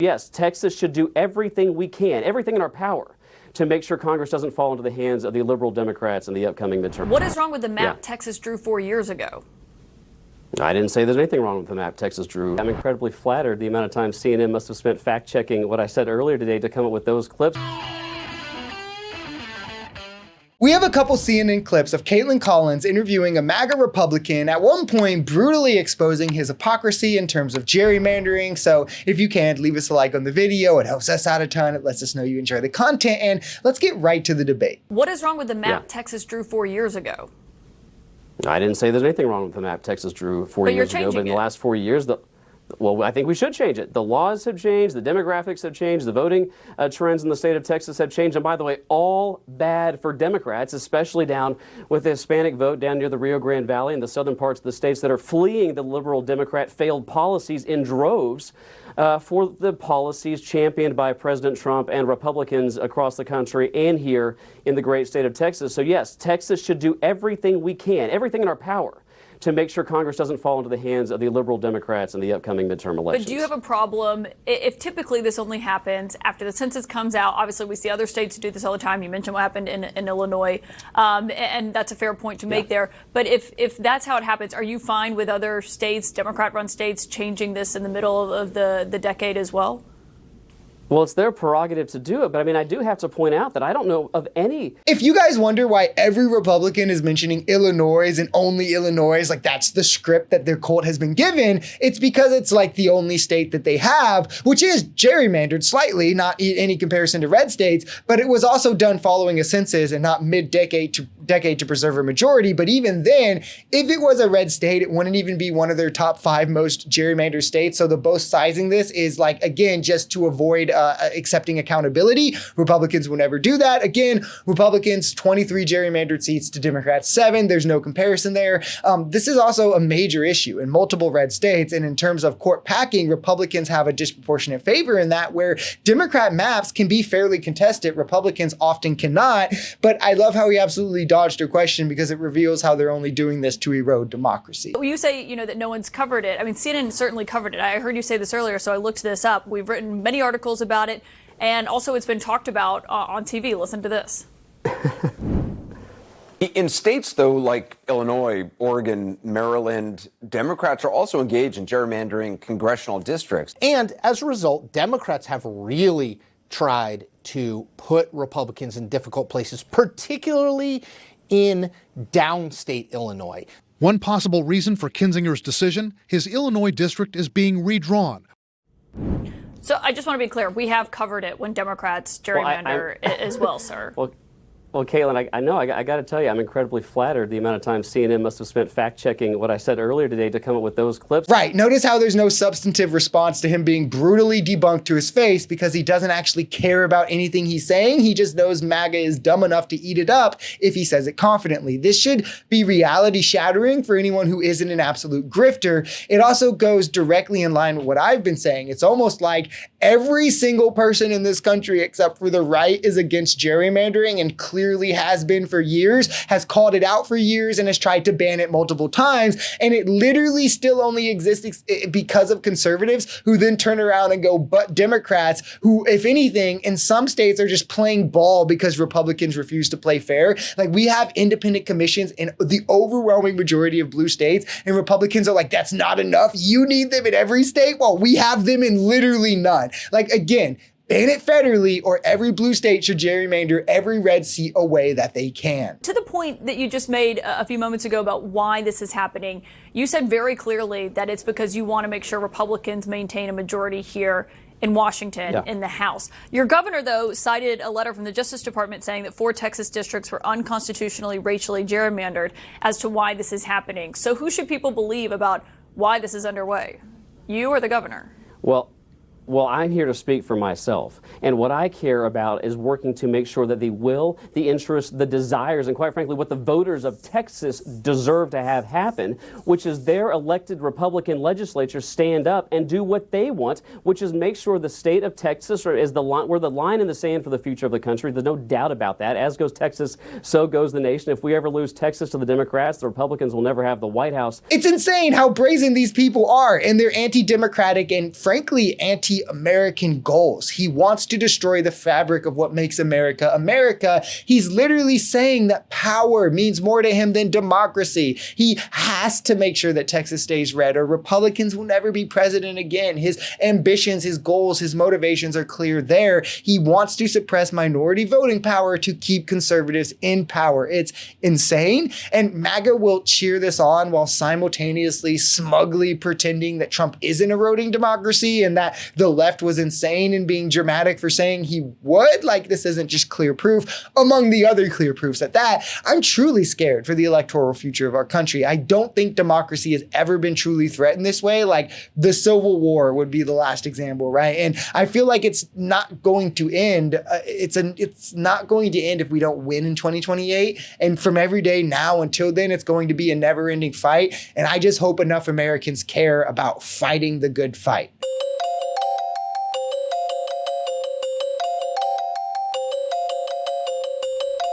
Yes, Texas should do everything we can, everything in our power, to make sure Congress doesn't fall into the hands of the liberal Democrats in the upcoming midterm. What is wrong with the map Texas drew 4 years ago? I didn't say there's anything wrong with the map Texas drew. I'm incredibly flattered the amount of time CNN must have spent fact-checking what I said earlier today to come up with those clips. We have a couple CNN clips of Kaitlan Collins interviewing a MAGA Republican, at one point brutally exposing his hypocrisy in terms of gerrymandering. So if you can, leave us a like on the video. It helps us out a ton. It lets us know you enjoy the content. And let's get right to the debate. What is wrong with the map Texas drew 4 years ago? I didn't say there's anything wrong with the map Texas drew 4 years ago, but in the last 4 years, well, I think we should change it. The laws have changed, the demographics have changed, the voting trends in the state of Texas have changed. And by the way, all bad for Democrats, especially down with the Hispanic vote down near the Rio Grande Valley and the southern parts of the states that are fleeing the liberal Democrat failed policies in droves for the policies championed by President Trump and Republicans across the country and here in the great state of Texas. So yes, Texas should do everything we can, everything in our power, to make sure Congress doesn't fall into the hands of the liberal Democrats in the upcoming midterm elections. But do you have a problem if typically this only happens after the census comes out? Obviously, we see other states do this all the time. You mentioned what happened in Illinois, and that's a fair point to make there. But if that's how it happens, are you fine with other states, Democrat-run states, changing this in the middle of the decade as well? Well, it's their prerogative to do it, but I mean, I do have to point out that I don't know of any. If you guys wonder why every Republican is mentioning Illinois and only Illinois, like that's the script that their cult has been given, it's because it's like the only state that they have, which is gerrymandered slightly, not any comparison to red states, but it was also done following a census and not mid-decade to preserve a majority. But even then, if it was a red state, it wouldn't even be one of their top 5 most gerrymandered states. So the both sizing this is like, again, just to avoid accepting accountability. Republicans will never do that. Again, Republicans 23 gerrymandered seats to Democrats 7. There's no comparison there. This is also a major issue in multiple red states. And in terms of court packing, Republicans have a disproportionate favor in that, where Democrat maps can be fairly contested. Republicans often cannot. But I love how he absolutely dodged your question, because it reveals how they're only doing this to erode democracy. Well, you say, that no one's covered it. I mean, CNN certainly covered it. I heard you say this earlier, so I looked this up. We've written many articles about it, and also it's been talked about on TV. Listen to this. In states, though, like Illinois, Oregon, Maryland, Democrats are also engaged in gerrymandering congressional districts. And as a result, Democrats have really tried to put Republicans in difficult places, particularly in downstate Illinois. One possible reason for Kinzinger's decision, his Illinois district is being redrawn. So I just want to be clear. We have covered it when Democrats gerrymander as well, sir. Well, Kaitlan, I got to tell you, I'm incredibly flattered the amount of time CNN must have spent fact-checking what I said earlier today to come up with those clips. Right. Notice how there's no substantive response to him being brutally debunked to his face, because he doesn't actually care about anything he's saying. He just knows MAGA is dumb enough to eat it up if he says it confidently. This should be reality shattering for anyone who isn't an absolute grifter. It also goes directly in line with what I've been saying. It's almost like every single person in this country, except for the right, is against gerrymandering, and clearly has been for years, has called it out for years, and has tried to ban it multiple times. And it literally still only exists because of conservatives, who then turn around and go, but Democrats, who, if anything, in some states are just playing ball because Republicans refuse to play fair. Like, we have independent commissions in the overwhelming majority of blue states, and Republicans are like, that's not enough. You need them in every state. Well, we have them in literally none. Like, again, ban it federally, or every blue state should gerrymander every red seat away that they can. To the point that you just made a few moments ago about why this is happening, you said very clearly that it's because you want to make sure Republicans maintain a majority here in Washington, in the House. Your governor, though, cited a letter from the Justice Department saying that 4 Texas districts were unconstitutionally racially gerrymandered as to why this is happening. So who should people believe about why this is underway? You or the governor? Well, I'm here to speak for myself. And what I care about is working to make sure that the will, the interests, the desires, and quite frankly, what the voters of Texas deserve to have happen, which is their elected Republican legislature stand up and do what they want, which is make sure the state of Texas is we're the line in the sand for the future of the country. There's no doubt about that. As goes Texas, so goes the nation. If we ever lose Texas to the Democrats, the Republicans will never have the White House. It's insane how brazen these people are, and they're anti-democratic and frankly anti the American goals. He wants to destroy the fabric of what makes America America. He's literally saying that power means more to him than democracy. He has to make sure that Texas stays red or Republicans will never be president again. His ambitions, his goals, his motivations are clear there. He wants to suppress minority voting power to keep conservatives in power. It's insane. And MAGA will cheer this on while simultaneously smugly pretending that Trump isn't eroding democracy and that the left was insane in being dramatic for saying he would. Like, this isn't just clear proof among the other clear proofs at that. I'm truly scared for the electoral future of our country. I don't think democracy has ever been truly threatened this way. Like, the Civil War would be the last example, right? And I feel like it's not going to end. It's not going to end if we don't win in 2028. And from every day now until then, it's going to be a never-ending fight. And I just hope enough Americans care about fighting the good fight.